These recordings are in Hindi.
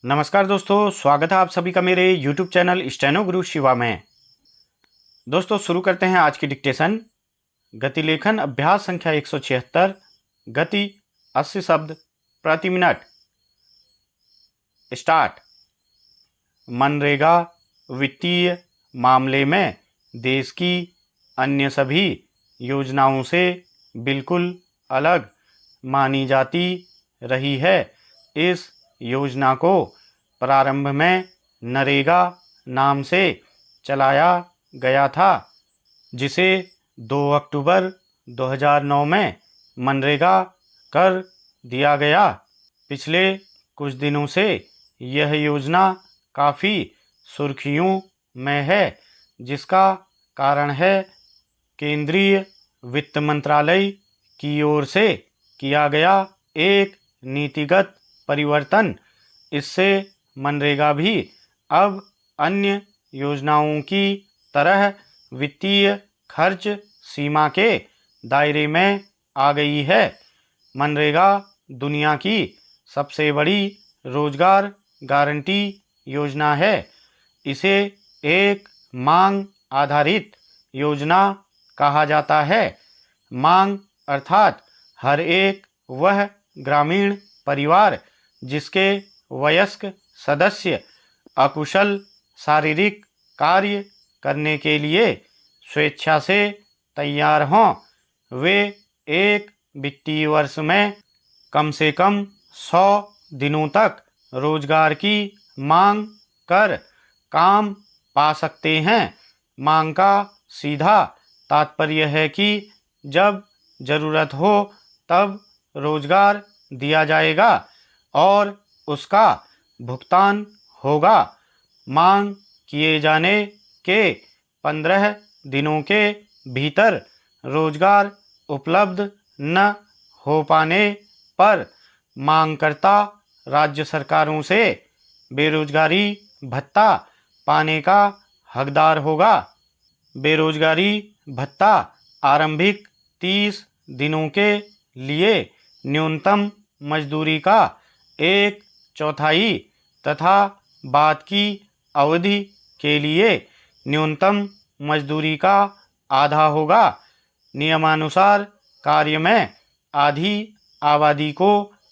नमस्कार दोस्तों, स्वागत है आप सभी का मेरे YouTube चैनल स्टेनो गुरु शिवा में। दोस्तों शुरू करते हैं आज की डिक्टेशन। गति लेखन अभ्यास संख्या 176। गति 80 शब्द प्रति मिनट। स्टार्ट। मनरेगा वित्तीय मामले में देश की अन्य सभी योजनाओं से बिल्कुल अलग मानी जाती रही है। इस योजना को प्रारंभ में नरेगा नाम से चलाया गया था, जिसे 2 अक्टूबर 2009 में मनरेगा कर दिया गया। पिछले कुछ दिनों से यह योजना काफ़ी सुर्खियों में है, जिसका कारण है केंद्रीय वित्त मंत्रालय की ओर से किया गया एक नीतिगत परिवर्तन। इससे मनरेगा भी अब अन्य योजनाओं की तरह वित्तीय खर्च सीमा के दायरे में आ गई है। मनरेगा दुनिया की सबसे बड़ी रोजगार गारंटी योजना है। इसे एक मांग आधारित योजना कहा जाता है। मांग अर्थात हर एक वह ग्रामीण परिवार जिसके वयस्क सदस्य अकुशल शारीरिक कार्य करने के लिए स्वेच्छा से तैयार हों, वे एक वित्तीय वर्ष में कम से कम 100 दिनों तक रोजगार की मांग कर काम पा सकते हैं। मांग का सीधा तात्पर्य है कि जब जरूरत हो तब रोजगार दिया जाएगा और उसका भुगतान होगा। मांग किए जाने के 15 दिनों के भीतर रोजगार उपलब्ध न हो पाने पर मांगकर्ता राज्य सरकारों से बेरोजगारी भत्ता पाने का हकदार होगा। बेरोजगारी भत्ता आरंभिक 30 दिनों के लिए न्यूनतम मजदूरी का 1/4 तथा बाद की अवधि के लिए न्यूनतम मजदूरी का आधा होगा। नियमानुसार कार्य में आधी आबादी को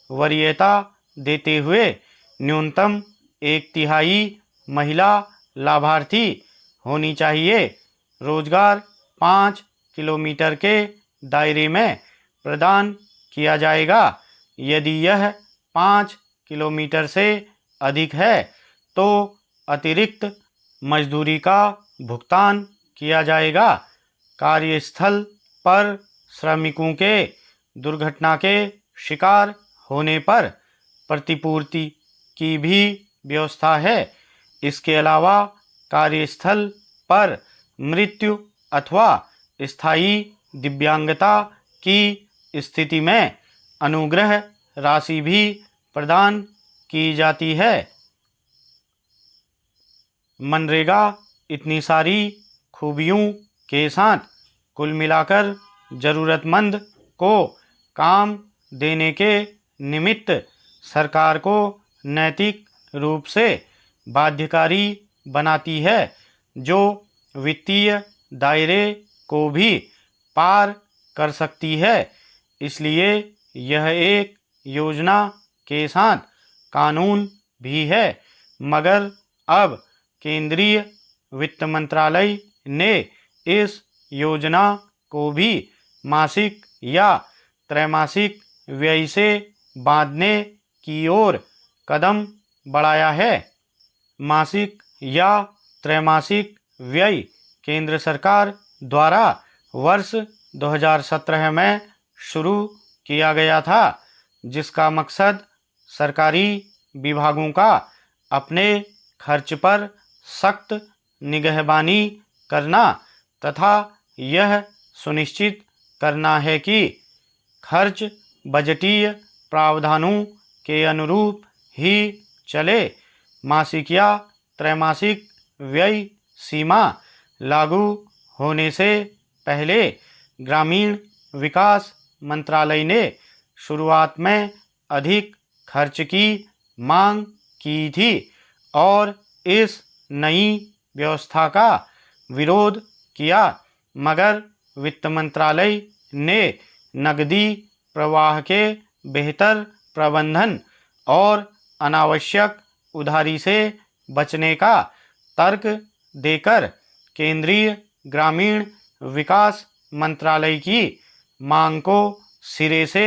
वरीयता देते हुए न्यूनतम 1/3 महिला लाभार्थी होनी चाहिए। रोजगार 5 किलोमीटर के दायरे में प्रदान किया जाएगा। यदि यह 5 किलोमीटर से अधिक है तो अतिरिक्त मजदूरी का भुगतान किया जाएगा। कार्यस्थल पर श्रमिकों के दुर्घटना के शिकार होने पर प्रतिपूर्ति की भी व्यवस्था है। इसके अलावा कार्यस्थल पर मृत्यु अथवा स्थायी दिव्यांगता की स्थिति में अनुग्रह राशि भी प्रदान की जाती है। मनरेगा इतनी सारी खूबियों के साथ कुल मिलाकर ज़रूरतमंद को काम देने के निमित्त सरकार को नैतिक रूप से बाध्यकारी बनाती है, जो वित्तीय दायरे को भी पार कर सकती है। इसलिए यह एक योजना के साथ कानून भी है। मगर अब केंद्रीय वित्त मंत्रालय ने इस योजना को भी मासिक या त्रैमासिक व्यय से बांधने की ओर कदम बढ़ाया है। मासिक या त्रैमासिक व्यय केंद्र सरकार द्वारा वर्ष 2017 में शुरू किया गया था, जिसका मकसद सरकारी विभागों का अपने खर्च पर सख्त निगहबानी करना तथा यह सुनिश्चित करना है कि खर्च बजटीय प्रावधानों के अनुरूप ही चले। मासिक या त्रैमासिक व्यय सीमा लागू होने से पहले ग्रामीण विकास मंत्रालय ने शुरुआत में अधिक खर्च की मांग की थी और इस नई व्यवस्था का विरोध किया, मगर वित्त मंत्रालय ने नकदी प्रवाह के बेहतर प्रबंधन और अनावश्यक उधारी से बचने का तर्क देकर केंद्रीय ग्रामीण विकास मंत्रालय की मांग को सिरे से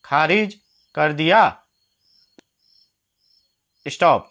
खारिज कर दिया। स्टॉप।